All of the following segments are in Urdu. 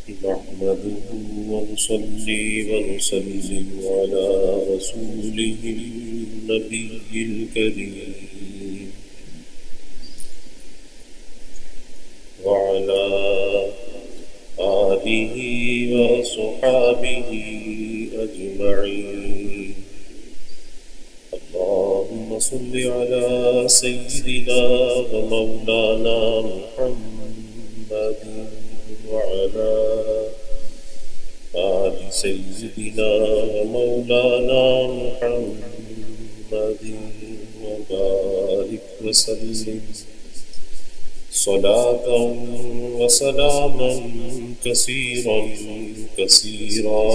نحمده ونصلي ونسلم على رسوله النبي الكريم وعلى آله وصحابه أجمعين. اللهم صل على سيدنا ومولانا محمد وعلى آل سيدنا ومولانا محمد وبارك وسلم صلاة وسلاما كثيرا كثيرا.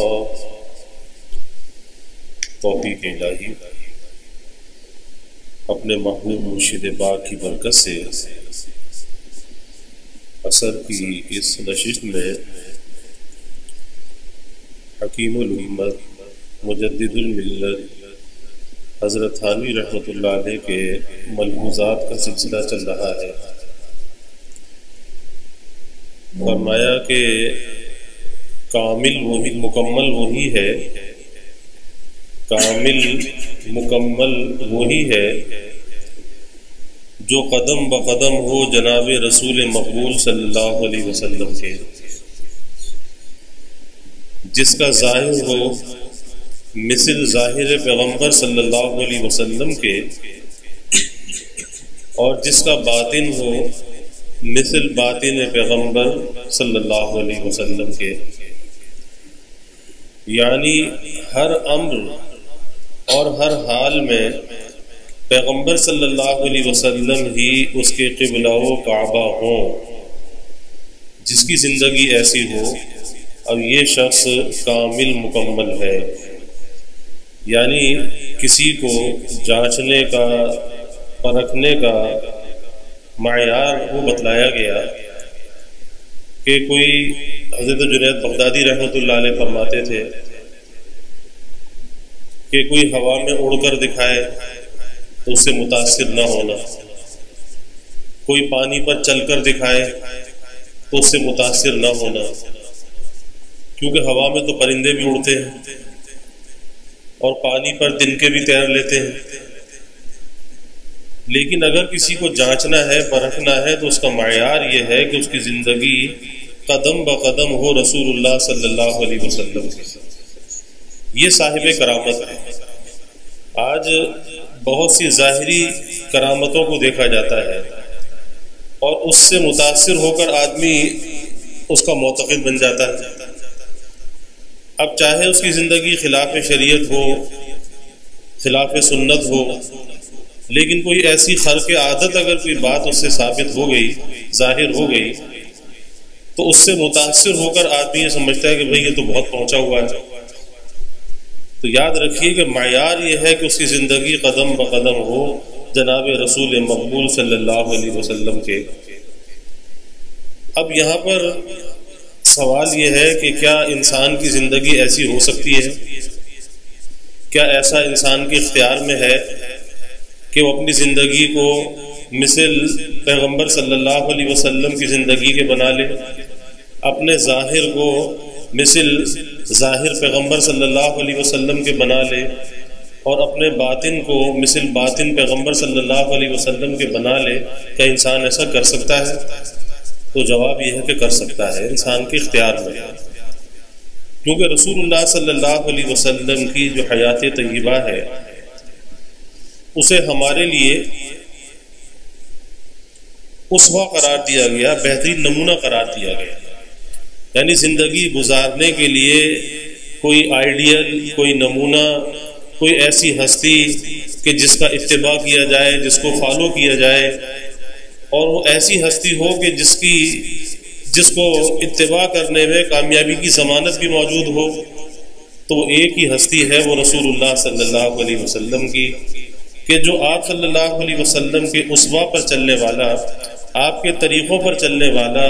توفیق الہی اپنے محبوب مرشد پاک کی برکت سے عصر کی اس نشست میں حکیم الامت مجدد الملت حضرت تھانوی رحمۃ اللہ علیہ کے ملحوظات کا سلسلہ چل رہا ہے. فرمایا کہ کامل وہی مکمل وہی ہے، کامل مکمل وہی ہے جو قدم بقدم ہو جناب رسول مقبول صلی اللہ علیہ وسلم کے، جس کا ظاہر ہو مثل ظاہر پیغمبر صلی اللہ علیہ وسلم کے، اور جس کا باطن ہو مثل باطن پیغمبر صلی اللہ علیہ وسلم کے. یعنی ہر امر اور ہر حال میں پیغمبر صلی اللہ علیہ وسلم ہی اس کے قبلہ و کعبہ ہوں. جس کی زندگی ایسی ہو اب یہ شخص کامل مکمل ہے. یعنی کسی کو جانچنے کا پرکھنے کا معیار وہ بتلایا گیا کہ کوئی حضرت جنید بغدادی رحمۃ اللہ علیہ فرماتے تھے کہ کوئی ہوا میں اڑ کر دکھائے تو اس سے متاثر نہ ہونا، کوئی پانی پر چل کر دکھائے تو اس سے متاثر نہ ہونا، کیونکہ ہوا میں تو پرندے بھی اڑتے ہیں اور پانی پر تنکے بھی تیر لیتے ہیں. لیکن اگر کسی کو جانچنا ہے پرکھنا ہے تو اس کا معیار یہ ہے کہ اس کی زندگی قدم بقدم ہو رسول اللہ صلی اللہ علیہ وسلم کی. یہ صاحب کرامت ہے. آج بہت سی ظاہری کرامتوں کو دیکھا جاتا ہے اور اس سے متاثر ہو کر آدمی اس کا معتقد بن جاتا ہے. اب چاہے اس کی زندگی خلاف شریعت ہو، خلاف سنت ہو، لیکن کوئی ایسی خرق عادت اگر کوئی بات اس سے ثابت ہو گئی، ظاہر ہو گئی، تو اس سے متاثر ہو کر آدمی یہ سمجھتا ہے کہ بھئی یہ تو بہت پہنچا ہوا ہے. تو یاد رکھیے کہ معیار یہ ہے کہ اس کی زندگی قدم بقدم ہو جناب رسول مقبول صلی اللہ علیہ وسلم کے. اب یہاں پر سوال یہ ہے کہ کیا انسان کی زندگی ایسی ہو سکتی ہے؟ کیا ایسا انسان کے اختیار میں ہے کہ وہ اپنی زندگی کو مثل پیغمبر صلی اللہ علیہ وسلم کی زندگی کے بنا لے، اپنے ظاہر کو مثل ظاہر پیغمبر صلی اللہ علیہ وسلم کے بنا لے، اور اپنے باطن کو مثل باطن پیغمبر صلی اللہ علیہ وسلم کے بنا لے؟ کیا انسان ایسا کر سکتا ہے؟ تو جواب یہ ہے کہ کر سکتا ہے، انسان کے اختیار میں. کیونکہ رسول اللہ صلی اللہ علیہ وسلم کی جو حیات طیبہ ہے اسے ہمارے لیے اسوہ قرار دیا گیا، بہترین نمونہ قرار دیا گیا. یعنی زندگی گزارنے کے لیے کوئی آئیڈیل، کوئی نمونہ، کوئی ایسی ہستی کہ جس کا اتباع کیا جائے، جس کو فالو کیا جائے، اور وہ ایسی ہستی ہو کہ جس کو اتباع کرنے میں کامیابی کی ضمانت بھی موجود ہو. تو وہ ایک ہی ہستی ہے، وہ رسول اللہ صلی اللہ علیہ وسلم کی، کہ جو آپ صلی اللہ علیہ وسلم کے اسوہ پر چلنے والا، آپ کے طریقوں پر چلنے والا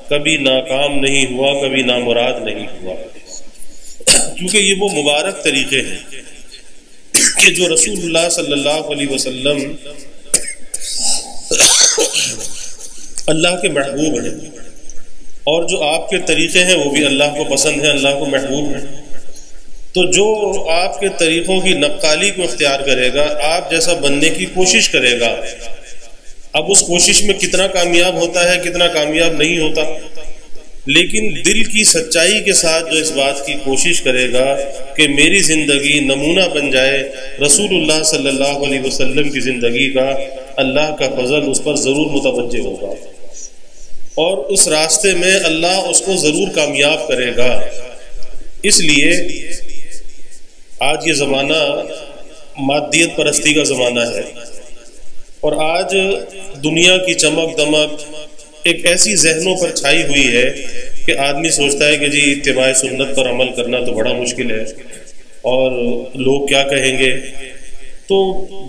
کبھی ناکام نہیں ہوا، کبھی نامراد نہیں ہوا. کیونکہ یہ وہ مبارک طریقے ہیں کہ جو رسول اللہ صلی اللہ علیہ وسلم اللہ کے محبوب ہیں. اور جو آپ کے طریقے ہیں وہ بھی اللہ کو پسند ہیں، اللہ کو محبوب ہیں. تو جو آپ کے طریقوں کی نقالی کو اختیار کرے گا، آپ جیسا بننے کی کوشش کرے گا، اب اس کوشش میں کتنا کامیاب ہوتا ہے کتنا کامیاب نہیں ہوتا، لیکن دل کی سچائی کے ساتھ جو اس بات کی کوشش کرے گا کہ میری زندگی نمونہ بن جائے رسول اللہ صلی اللہ علیہ وسلم کی زندگی کا، اللہ کا فضل اس پر ضرور متوجہ ہوگا اور اس راستے میں اللہ اس کو ضرور کامیاب کرے گا. اس لیے آج یہ زمانہ مادیت پرستی کا زمانہ ہے، اور آج دنیا کی چمک دمک ایک ایسی ذہنوں پر چھائی ہوئی ہے کہ آدمی سوچتا ہے کہ جی اتباع سنت پر عمل کرنا تو بڑا مشکل ہے، اور لوگ کیا کہیں گے. تو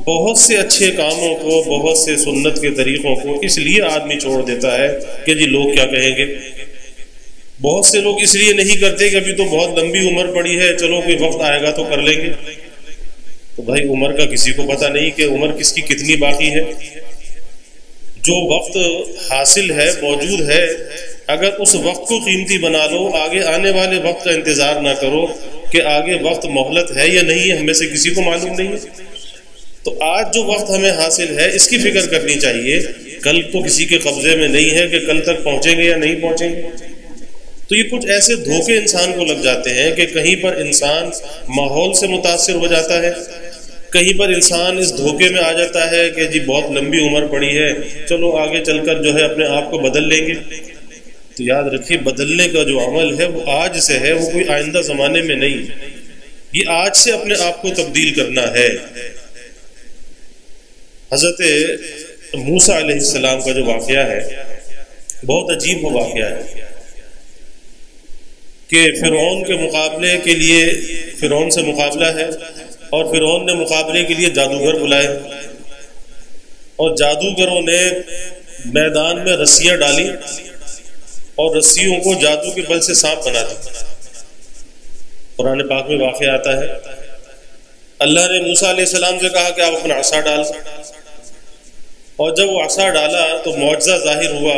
بہت سے اچھے کاموں کو، بہت سے سنت کے طریقوں کو اس لیے آدمی چھوڑ دیتا ہے کہ جی لوگ کیا کہیں گے. بہت سے لوگ اس لیے نہیں کرتے کہ ابھی تو بہت لمبی عمر پڑی ہے، چلو کوئی وقت آئے گا تو کر لیں گے. تو بھائی عمر کا کسی کو پتہ نہیں کہ عمر کس کی کتنی باقی ہے. جو وقت حاصل ہے، موجود ہے، اگر اس وقت کو قیمتی بنا لو، آگے آنے والے وقت کا انتظار نہ کرو کہ آگے وقت مہلت ہے یا نہیں ہے، ہم میں سے کسی کو معلوم نہیں ہے. تو آج جو وقت ہمیں حاصل ہے اس کی فکر کرنی چاہیے. کل تو کسی کے قبضے میں نہیں ہے کہ کل تک پہنچیں گے یا نہیں پہنچیں گے. تو یہ کچھ ایسے دھوکے انسان کو لگ جاتے ہیں کہ کہیں پر انسان ماحول سے متاثر ہو جاتا ہے، کہیں پر انسان اس دھوکے میں آ جاتا ہے کہ جی بہت لمبی عمر پڑی ہے، چلو آگے چل کر جو ہے اپنے آپ کو بدل لیں گے. تو یاد رکھیے بدلنے کا جو عمل ہے وہ آج سے ہے، وہ کوئی آئندہ زمانے میں نہیں. یہ آج سے اپنے آپ کو تبدیل کرنا ہے. حضرت موسیٰ علیہ السلام کا جو واقعہ ہے بہت عجیب وہ واقعہ ہے کہ فرعون کے مقابلے کے لیے فرعون سے مقابلہ ہے، اور فرعون نے مقابلے کے لیے جادوگر بلائے، اور جادوگروں نے میدان میں رسیاں ڈالی اور رسیوں کو جادو کے بل سے سانپ بنا دیا. قرآن پاک میں واقعہ آتا ہے اللہ نے موسیٰ علیہ السلام سے کہا کہ آپ اپنا عصا ڈال، اور جب وہ عصا ڈالا تو معجزہ ظاہر ہوا،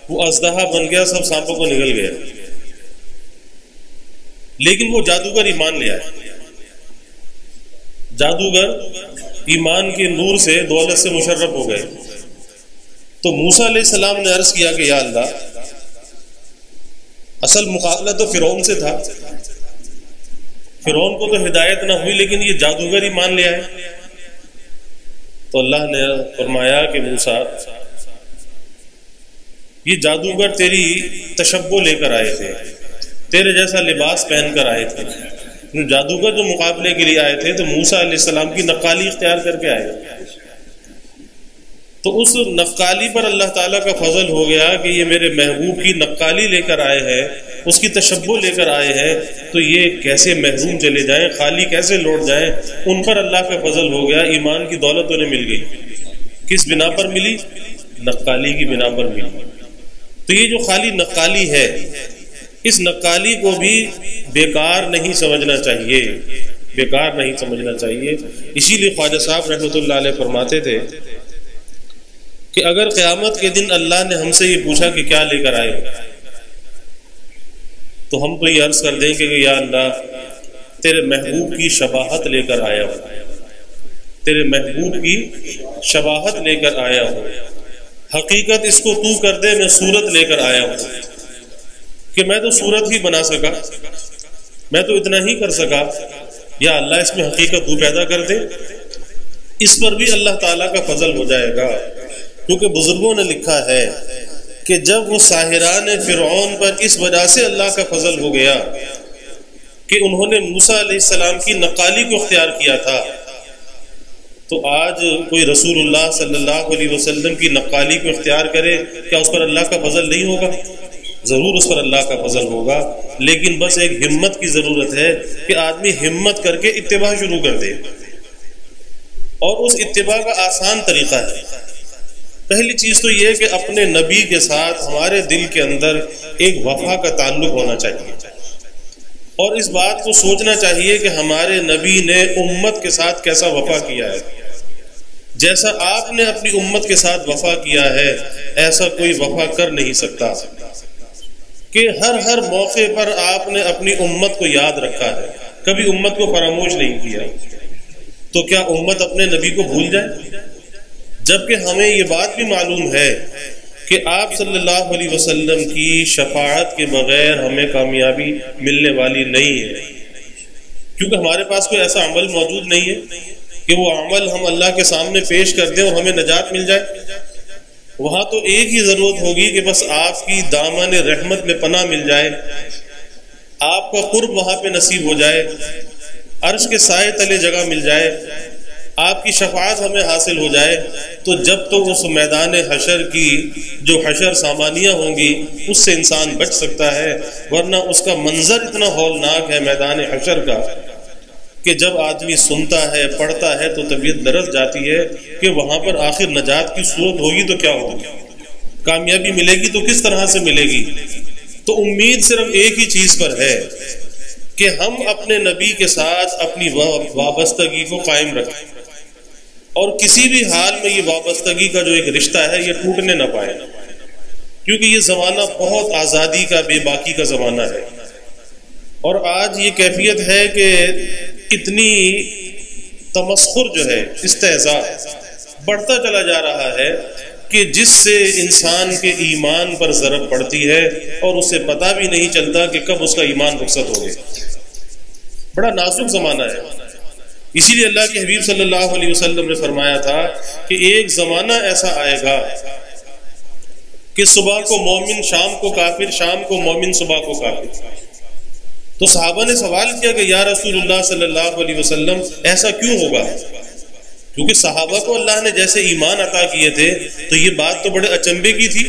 وہ اژدہا بن گیا، سب سانپوں کو نگل گیا. لیکن وہ جادوگر ایمان لے آئے. جادوگر ایمان کے نور سے، دولت سے مشرف ہو گئے. تو موسیٰ علیہ السلام نے عرض کیا کہ یا اللہ، اصل مقابلہ تو فرعون سے تھا، فرعون کو تو ہدایت نہ ہوئی، لیکن یہ جادوگر ایمان لے آئے. تو اللہ نے فرمایا کہ موسیٰ، یہ جادوگر تیری تشبہ لے کر آئے تھے، تیرے جیسا لباس پہن کر آئے تھے. جادوگر جو مقابلے کے لیے آئے تھے تو موسیٰ علیہ السلام کی نقالی اختیار کر کے آئے. تو اس نقالی پر اللہ تعالیٰ کا فضل ہو گیا کہ یہ میرے محبوب کی نقالی لے کر آئے ہیں، اس کی تشبہ لے کر آئے ہیں، تو یہ کیسے محروم چلے جائیں، خالی کیسے لوٹ جائیں. ان پر اللہ کا فضل ہو گیا، ایمان کی دولت انہیں مل گئی. کس بنا پر ملی؟ نقالی کی بنا پر ملی. تو یہ جو خالی نقالی ہے، اس نقالی کو بھی بیکار نہیں سمجھنا چاہیے، بیکار نہیں سمجھنا چاہیے. اسی لیے خواجہ صاحب رحمۃ اللہ علیہ فرماتے تھے کہ اگر قیامت کے دن اللہ نے ہم سے یہ پوچھا کہ کیا لے کر آئے ہو، تو ہم تو یہ عرض کر دیں کہ یا اللہ، تیرے محبوب کی شباہت لے کر آیا ہو، تیرے محبوب کی شباہت لے کر آیا ہو. حقیقت اس کو تو کر دے، میں صورت لے کر آیا ہوں. کہ میں تو صورت ہی بنا سکا، میں تو اتنا ہی کر سکا، یا اللہ اس میں حقیقت تو پیدا کر دے. اس پر بھی اللہ تعالیٰ کا فضل ہو جائے گا. کیونکہ بزرگوں نے لکھا ہے کہ جب وہ ساحران فرعون پر اس وجہ سے اللہ کا فضل ہو گیا کہ انہوں نے موسیٰ علیہ السلام کی نقالی کو اختیار کیا تھا، تو آج کوئی رسول اللہ صلی اللہ علیہ وسلم کی نقالی کو اختیار کرے، کیا اس پر اللہ کا فضل نہیں ہوگا؟ ضرور اس پر اللہ کا فضل ہوگا. لیکن بس ایک ہمت کی ضرورت ہے کہ آدمی ہمت کر کے اتباع شروع کر دے. اور اس اتباع کا آسان طریقہ ہے. پہلی چیز تو یہ کہ اپنے نبی کے ساتھ ہمارے دل کے اندر ایک وفا کا تعلق ہونا چاہیے، اور اس بات کو سوچنا چاہیے کہ ہمارے نبی نے امت کے ساتھ کیسا وفا کیا ہے. جیسا آپ نے اپنی امت کے ساتھ وفا کیا ہے ایسا کوئی وفا کر نہیں سکتا. کہ ہر موقع پر آپ نے اپنی امت کو یاد رکھا ہے، کبھی امت کو فراموش نہیں کیا، تو کیا امت اپنے نبی کو بھول جائے؟ جبکہ ہمیں یہ بات بھی معلوم ہے کہ آپ صلی اللہ علیہ وسلم کی شفاعت کے بغیر ہمیں کامیابی ملنے والی نہیں ہے، کیونکہ ہمارے پاس کوئی ایسا عمل موجود نہیں ہے کہ وہ عمل ہم اللہ کے سامنے پیش کر دیں اور ہمیں نجات مل جائے۔ وہاں تو ایک ہی ضرورت ہوگی کہ بس آپ کی دامن رحمت میں پناہ مل جائے، آپ کا قرب وہاں پہ نصیب ہو جائے، عرش کے سائے تلے جگہ مل جائے، آپ کی شفاعت ہمیں حاصل ہو جائے، تو جب تو اس میدان حشر کی جو حشر سامانیاں ہوں گی اس سے انسان بچ سکتا ہے، ورنہ اس کا منظر اتنا ہولناک ہے میدان حشر کا کہ جب آدمی سنتا ہے پڑھتا ہے تو طبیعت لرز جاتی ہے کہ وہاں پر آخر نجات کی صورت ہوگی تو کیا ہوگی، کامیابی ملے گی تو کس طرح سے ملے گی۔ تو امید صرف ایک ہی چیز پر ہے کہ ہم اپنے نبی کے ساتھ اپنی وابستگی کو قائم رکھیں، اور کسی بھی حال میں یہ وابستگی کا جو ایک رشتہ ہے یہ ٹوٹنے نہ پائے، کیونکہ یہ زمانہ بہت آزادی کا، بے باکی کا زمانہ ہے، اور آج یہ کیفیت ہے کہ اتنی تمسخر جو ہے، استہزاء بڑھتا چلا جا رہا ہے کہ جس سے انسان کے ایمان پر ضرب پڑتی ہے اور اسے پتہ بھی نہیں چلتا کہ کب اس کا ایمان رخصت ہو گئے۔ بڑا نازک زمانہ ہے، اسی لیے اللہ کے حبیب صلی اللہ علیہ وسلم نے فرمایا تھا کہ ایک زمانہ ایسا آئے گا کہ صبح کو مومن شام کو کافر، شام کو مومن صبح کو کافر۔ تو صحابہ نے سوال کیا کہ یا رسول اللہ صلی اللہ علیہ وسلم ایسا کیوں ہوگا؟ کیونکہ صحابہ کو اللہ نے جیسے ایمان عطا کیے تھے تو یہ بات تو بڑے اچنبے کی تھی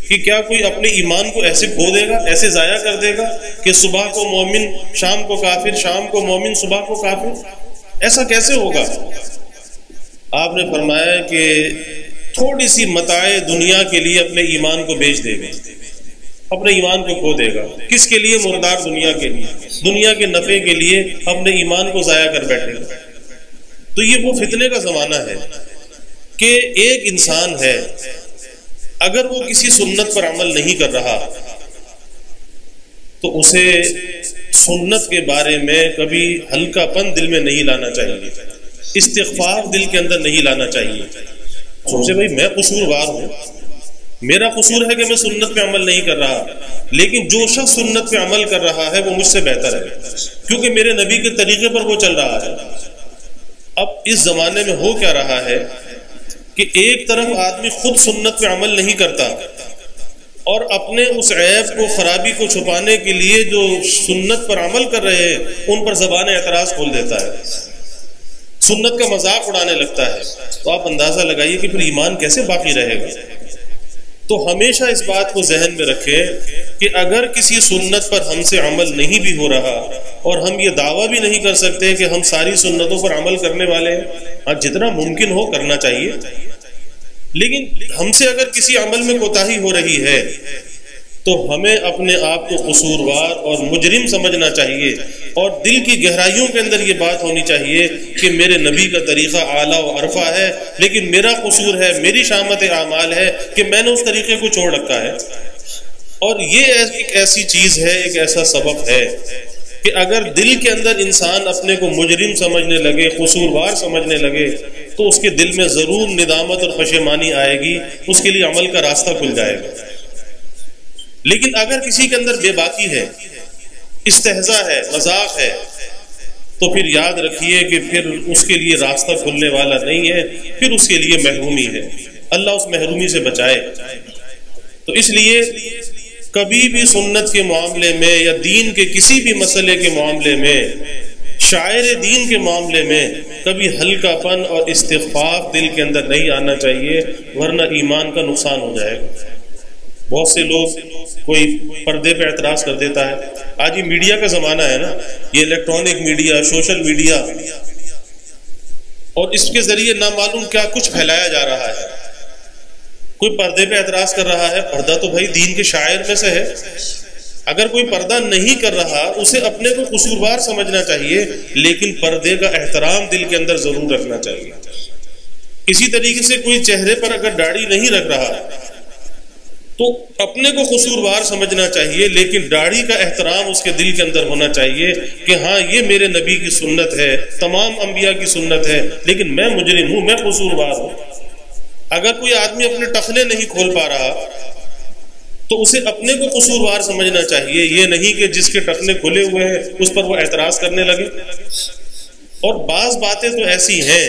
کہ کیا کوئی اپنے ایمان کو ایسے کھو دے گا، ایسے ضائع کر دے گا کہ صبح کو مومن شام کو کافر، شام کو مومن صبح کو کافر، ایسا کیسے ہوگا؟ آپ نے فرمایا کہ تھوڑی سی متاع دنیا کے لیے اپنے ایمان کو بیچ دے گا، اپنے ایمان کو کھو دے گا۔ کس کے لیے؟ مردار دنیا کے لیے، دنیا کے نفع کے لیے اپنے ایمان کو ضائع کر بیٹھے گا۔ تو یہ وہ فتنے کا زمانہ ہے کہ ایک انسان ہے اگر وہ کسی سنت پر عمل نہیں کر رہا تو اسے سنت کے بارے میں کبھی ہلکا پن دل میں نہیں لانا چاہیے، استغفار دل کے اندر نہیں لانا چاہیے۔ سوچے بھائی میں قصوروار ہوں، میرا قصور ہے کہ میں سنت پہ عمل نہیں کر رہا، لیکن جو شخص سنت پہ عمل کر رہا ہے وہ مجھ سے بہتر ہے کیونکہ میرے نبی کے طریقے پر وہ چل رہا ہے۔ اب اس زمانے میں ہو کیا رہا ہے کہ ایک طرف آدمی خود سنت پہ عمل نہیں کرتا اور اپنے اس عیب کو، خرابی کو چھپانے کے لیے جو سنت پر عمل کر رہے ہیں ان پر زبان اعتراض کھول دیتا ہے، سنت کا مذاق اڑانے لگتا ہے۔ تو آپ اندازہ لگائیے کہ پھر ایمان کیسے باقی رہے گا۔ تو ہمیشہ اس بات کو ذہن میں رکھیں کہ اگر کسی سنت پر ہم سے عمل نہیں بھی ہو رہا اور ہم یہ دعویٰ بھی نہیں کر سکتے کہ ہم ساری سنتوں پر عمل کرنے والے ہیں، ہاں جتنا ممکن ہو کرنا چاہیے، لیکن ہم سے اگر کسی عمل میں کوتاہی ہو رہی ہے تو ہمیں اپنے آپ کو قصوروار اور مجرم سمجھنا چاہیے، اور دل کی گہرائیوں کے اندر یہ بات ہونی چاہیے کہ میرے نبی کا طریقہ اعلیٰ و عرفہ ہے، لیکن میرا قصور ہے، میری شامت اعمال ہے کہ میں نے اس طریقے کو چھوڑ رکھا ہے۔ اور یہ ایک ایسی چیز ہے، ایک ایسا سبق ہے کہ اگر دل کے اندر انسان اپنے کو مجرم سمجھنے لگے، قصوروار سمجھنے لگے، تو اس کے دل میں ضرور ندامت اور پشیمانی آئے گی، اس کے لیے عمل کا راستہ کھل جائے گا۔ لیکن اگر کسی کے اندر بے باکی ہے، استہزاء ہے، مذاق ہے، تو پھر یاد رکھیے کہ پھر اس کے لیے راستہ کھلنے والا نہیں ہے، پھر اس کے لیے محرومی ہے۔ اللہ اس محرومی سے بچائے۔ تو اس لیے کبھی بھی سنت کے معاملے میں یا دین کے کسی بھی مسئلے کے معاملے میں، شاعر دین کے معاملے میں کبھی ہلکا پن اور استخفاف دل کے اندر نہیں آنا چاہیے، ورنہ ایمان کا نقصان ہو جائے گا۔ بہت سے لوگ کوئی پردے پہ اعتراض کر دیتا ہے، آج یہ میڈیا کا زمانہ ہے نا، یہ الیکٹرانک میڈیا، سوشل میڈیا، اور اس کے ذریعے نامعلوم کیا کچھ پھیلایا جا رہا ہے۔ کوئی پردے پہ اعتراض کر رہا ہے، پردہ تو بھائی دین کے شاعر میں سے ہے، اگر کوئی پردہ نہیں کر رہا اسے اپنے کو قصوروار سمجھنا چاہیے، لیکن پردے کا احترام دل کے اندر ضرور رکھنا چاہیے۔ اسی طریقے سے کوئی چہرے پر اگر داڑھی نہیں رکھ رہا تو اپنے کو قصوروار سمجھنا چاہیے، لیکن داڑھی کا احترام اس کے دل کے اندر ہونا چاہیے کہ ہاں یہ میرے نبی کی سنت ہے، تمام انبیاء کی سنت ہے، لیکن میں مجرم ہوں، میں قصوروار ہوں۔ اگر کوئی آدمی اپنے ٹخنے نہیں کھول پا رہا تو اسے اپنے کو قصوروار سمجھنا چاہیے، یہ نہیں کہ جس کے ٹخنے کھلے ہوئے ہیں اس پر وہ اعتراض کرنے لگے۔ اور بعض باتیں تو ایسی ہیں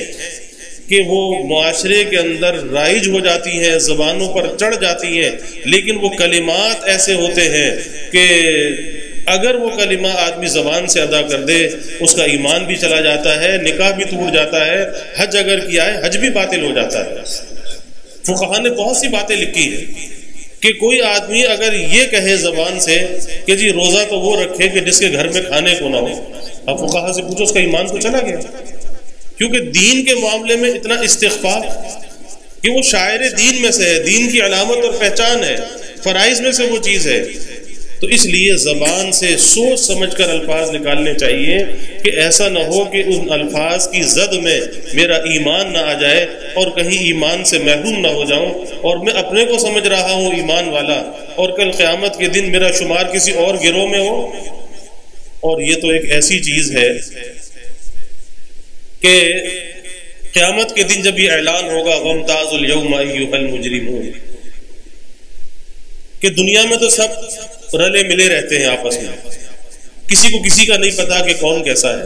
کہ وہ معاشرے کے اندر رائج ہو جاتی ہیں، زبانوں پر چڑھ جاتی ہیں، لیکن وہ کلمات ایسے ہوتے ہیں کہ اگر وہ کلمہ آدمی زبان سے ادا کر دے اس کا ایمان بھی چلا جاتا ہے، نکاح بھی ٹوٹ جاتا ہے، حج اگر کیا ہے حج بھی باطل ہو جاتا ہے۔ فقہا نے بہت سی باتیں لکھی ہیں کہ کوئی آدمی اگر یہ کہے زبان سے کہ جی روزہ تو وہ رکھے کہ جس کے گھر میں کھانے کو نہ ہو، اب فقہا سے پوچھو اس کا ایمان تو چلا گیا، کیونکہ دین کے معاملے میں اتنا استخفاف کہ وہ شاعر دین میں سے ہے، دین کی علامت اور پہچان ہے، فرائض میں سے وہ چیز ہے۔ تو اس لیے زبان سے سوچ سمجھ کر الفاظ نکالنے چاہیے کہ ایسا نہ ہو کہ ان الفاظ کی زد میں میرا ایمان نہ آ جائے اور کہیں ایمان سے محروم نہ ہو جاؤں، اور میں اپنے کو سمجھ رہا ہوں ایمان والا اور کل قیامت کے دن میرا شمار کسی اور گروہ میں ہو۔ اور یہ تو ایک ایسی چیز ہے کہ قیامت کے دن جب یہ اعلان ہوگا وَامْتَازُوا الْيَوْمَ أَيُّهَا الْمُجْرِمُونَ، کہ دنیا میں تو سب رلے ملے رہتے ہیں آپس میں، کسی کو کسی کا نہیں پتا کہ کون کیسا ہے،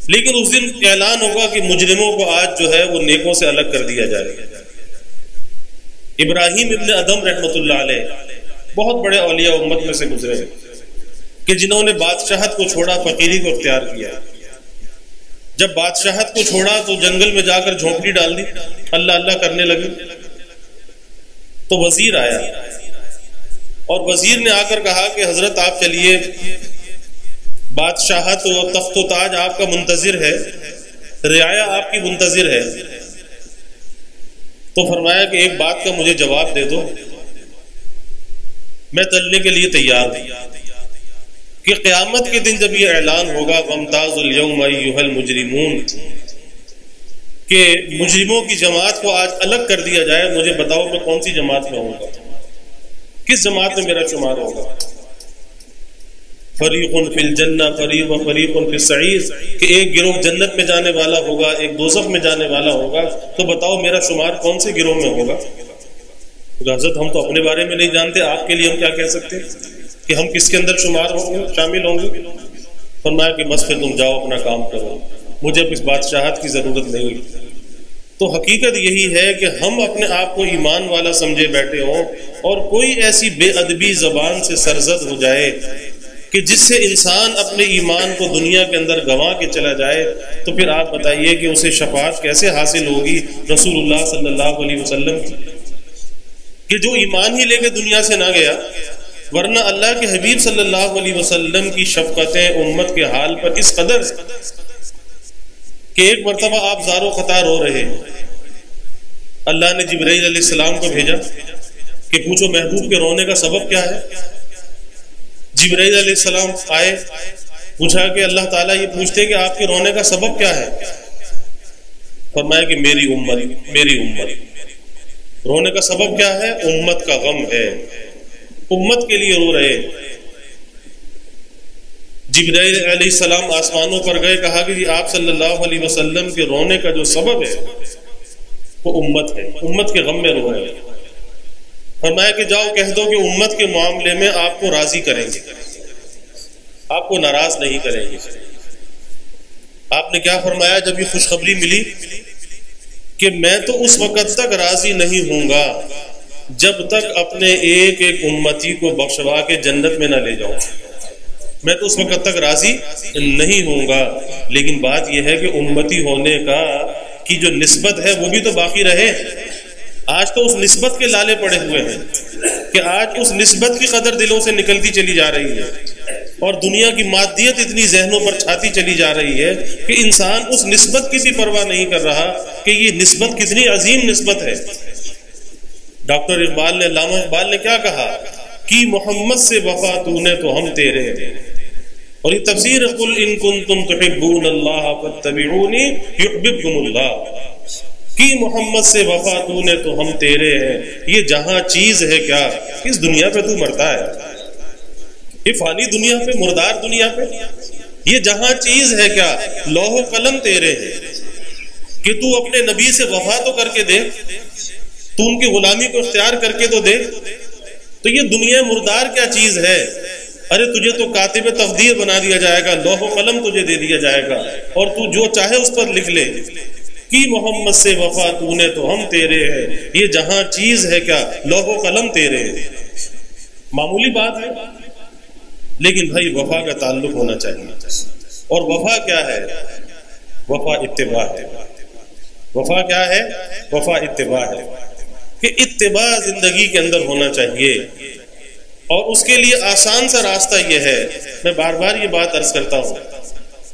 لیکن اس دن اعلان ہوگا کہ مجرموں کو آج جو ہے وہ نیکوں سے الگ کر دیا جائے گا۔ ابراہیم ابن ادم رحمۃ اللہ علیہ بہت بڑے اولیاء امت میں سے گزرے ہیں کہ جنہوں نے بادشاہت کو چھوڑا، فقیری کو اختیار کیا۔ جب بادشاہت کو چھوڑا تو جنگل میں جا کر جھونپڑی ڈال دی، اللہ اللہ کرنے لگے۔ تو وزیر آیا اور وزیر نے آ کر کہا کہ حضرت آپ چلیے، بادشاہت و تخت و تاج آپ کا منتظر ہے، رعایا آپ کی منتظر ہے۔ تو فرمایا کہ ایک بات کا مجھے جواب دے دو، میں چلنے کے لیے تیار ہوں کہ قیامت کے دن جب یہ اعلان ہوگا وَامْتَازُوا الْيَوْمَ أَيُّهَا الْمُجْرِمُونَ، کہ مجرموں کی جماعت کو آج الگ کر دیا جائے، مجھے بتاؤ میں کون سی جماعت میں ہوں گا، کس جماعت میں میرا شمار ہوگا؟ فریق فی الجنہ فریق فی السعیر، کہ ایک گروہ جنت میں جانے والا ہوگا، ایک دوزخ میں جانے والا ہوگا، تو بتاؤ میرا شمار کون سے گروہ میں ہوگا؟ حضرت ہم تو اپنے بارے میں نہیں جانتے، آپ کے لیے ہم کیا کہہ سکتے کہ ہم کس کے اندر شمار ہوں گے، شامل ہوں گے؟ فرمایا کہ بس پھر تم جاؤ اپنا کام کرو، مجھے اب اس بادشاہت کی ضرورت نہیں۔ تو حقیقت یہی ہے کہ ہم اپنے آپ کو ایمان والا سمجھے بیٹھے ہوں اور کوئی ایسی بے ادبی زبان سے سرزد ہو جائے کہ جس سے انسان اپنے ایمان کو دنیا کے اندر گنوا کے چلا جائے، تو پھر آپ بتائیے کہ اسے شفاعت کیسے حاصل ہوگی رسول اللہ صلی اللہ علیہ وسلم کی، کہ جو ایمان ہی لے کے دنیا سے نہ گیا، ورنہ اللہ کے حبیب صلی اللہ علیہ وسلم کی شفقتیں امت کے حال پر اس قدر کہ ایک مرتبہ آپ زار و خطا رو رہے، اللہ نے جبرائیل علیہ السلام کو بھیجا کہ پوچھو محبوب کے رونے کا سبب کیا ہے۔ جبرائیل علیہ السلام آئے، پوچھا کہ اللہ تعالیٰ یہ پوچھتے کہ آپ کے رونے کا سبب کیا ہے؟ فرمایا کہ میری امت۔ رونے کا سبب کیا ہے؟ امت کا غم ہے، امت کے لیے رو رہے۔ جبرائیل علیہ السلام آسمانوں پر گئے، کہا کہ جی آپ صلی اللہ علیہ وسلم کے رونے کا جو سبب ہے وہ امت ہے، امت کے غم میں رو رہے ہیں۔ فرمایا کہ جاؤ کہہ دو کہ امت کے معاملے میں آپ کو راضی کریں گے، آپ کو ناراض نہیں کریں گے۔ آپ نے کیا فرمایا جب یہ خوشخبری ملی کہ میں تو اس وقت تک راضی نہیں ہوں گا جب تک اپنے ایک ایک امتی کو بخشوا کے جنت میں نہ لے جاؤں، میں تو اس وقت تک راضی نہیں ہوں گا، لیکن بات یہ ہے کہ امتی ہونے کی جو نسبت ہے وہ بھی تو باقی رہے۔ آج تو اس نسبت کے لالے پڑے ہوئے ہیں کہ آج اس نسبت کی قدر دلوں سے نکلتی چلی جا رہی ہے، اور دنیا کی مادیت اتنی ذہنوں پر چھاتی چلی جا رہی ہے کہ انسان اس نسبت کی بھی پرواہ نہیں کر رہا کہ یہ نسبت کتنی عظیم نسبت ہے۔ ڈاکٹر اقبال نے، علامہ اقبال نے کیا کہا کہ محمد سے وفا تو نے تو ہم تیرے، اور یہ تفسیر قل ان کنتم تحبون اللہ فاتبعونی یحببکم اللہ، کی محمد سے وفا تو نے تو ہم تیرے ہیں، یہ جہاں چیز ہے کیا کس دنیا پہ تو مرتا ہے، یہ فانی دنیا پہ، مردار دنیا پہ، یہ جہاں چیز ہے کیا لوح و قلم تیرے ہیں، کہ تو اپنے نبی سے وفا تو کر کے دے، تو ان کی غلامی کو اختیار کر کے تو دے، تو یہ دنیا مردار کیا چیز ہے، ارے تجھے تو کاتب تقدیر بنا دیا جائے گا، لوح و قلم تجھے دے دیا جائے گا اور تو جو چاہے اس پر لکھ لے، کی محمد سے وفا تو نے تو ہم تیرے ہیں، یہ جہاں چیز ہے کیا لوح و قلم تیرے ہیں۔ معمولی بات ہے لیکن بھائی وفا کا تعلق ہونا چاہیے، اور وفا کیا ہے؟ وفا اتباع ہے۔ وفا کیا ہے؟ وفا اتباع ہے، کہ اتباع زندگی کے اندر ہونا چاہیے، اور اس کے لیے آسان سا راستہ یہ ہے، میں بار بار یہ بات عرض کرتا ہوں،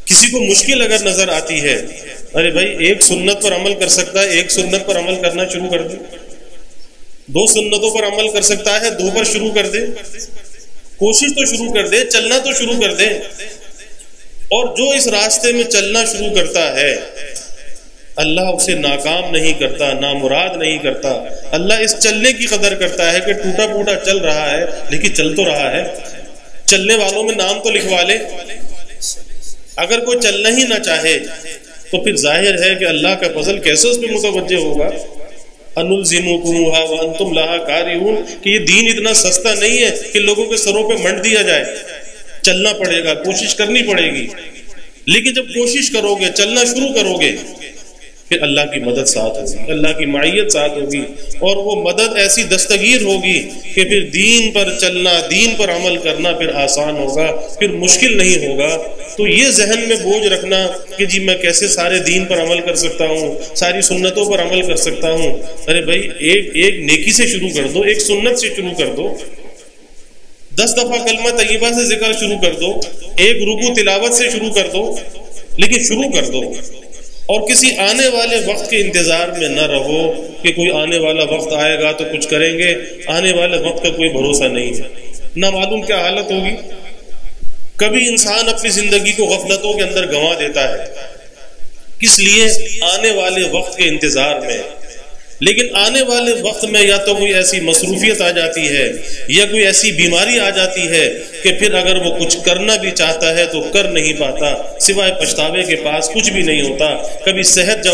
کسی کو مشکل اگر نظر آتی ہے، ارے بھائی ایک سنت پر عمل کر سکتا ہے، ایک سنت پر عمل کرنا شروع کر دے، دو سنتوں پر عمل کر سکتا ہے، دو پر شروع کر دے، کوشش تو شروع کر دے، چلنا تو شروع کر دے، اور جو اس راستے میں چلنا شروع کرتا ہے اللہ اسے ناکام نہیں کرتا، نامراد نہیں کرتا، اللہ اس چلنے کی قدر کرتا ہے کہ ٹوٹا پھوٹا چل رہا ہے لیکن چل تو رہا ہے، چلنے والوں میں نام تو لکھوا لے۔ اگر کوئی چلنا ہی نہ چاہے تو پھر ظاہر ہے کہ اللہ کا فضل کیسے اس پہ متوجہ ہوگا۔ انلزمکموها وانتم لها کارہون، کہ یہ دین اتنا سستا نہیں ہے کہ لوگوں کے سروں پہ منڈ دیا جائے، چلنا پڑے گا، کوشش کرنی پڑے گی، لیکن جب کوشش کرو گے، چلنا شروع کرو گے، پھر اللہ کی مدد ساتھ ہوگی، اللہ کی معیت ساتھ ہوگی، اور وہ مدد ایسی دستگیر ہوگی کہ پھر دین پر چلنا، دین پر عمل کرنا پھر آسان ہوگا، پھر مشکل نہیں ہوگا۔ تو یہ ذہن میں بوجھ رکھنا کہ جی میں کیسے سارے دین پر عمل کر سکتا ہوں، ساری سنتوں پر عمل کر سکتا ہوں، ارے بھائی ایک نیکی سے شروع کر دو، ایک سنت سے شروع کر دو، 10 دفعہ کلمہ طیبہ سے ذکر شروع کر دو، ایک رکوع تلاوت سے شروع کر دو، لیکن شروع کر دو، اور کسی آنے والے وقت کے انتظار میں نہ رہو کہ کوئی آنے والا وقت آئے گا تو کچھ کریں گے، آنے والے وقت کا کوئی بھروسہ نہیں ہے، نہ معلوم کیا حالت ہوگی۔ کبھی انسان اپنی زندگی کو غفلتوں کے اندر گنوا دیتا ہے، کس لیے؟ آنے والے وقت کے انتظار میں، لیکن آنے والے وقت میں یا تو کوئی ایسی مصروفیت آ جاتی ہے یا کوئی ایسی بیماری آ جاتی ہے کہ پھر اگر وہ کچھ کرنا بھی چاہتا ہے تو کر نہیں پاتا، سوائے پچھتاوے کے پاس کچھ بھی نہیں ہوتا۔ کبھی صحت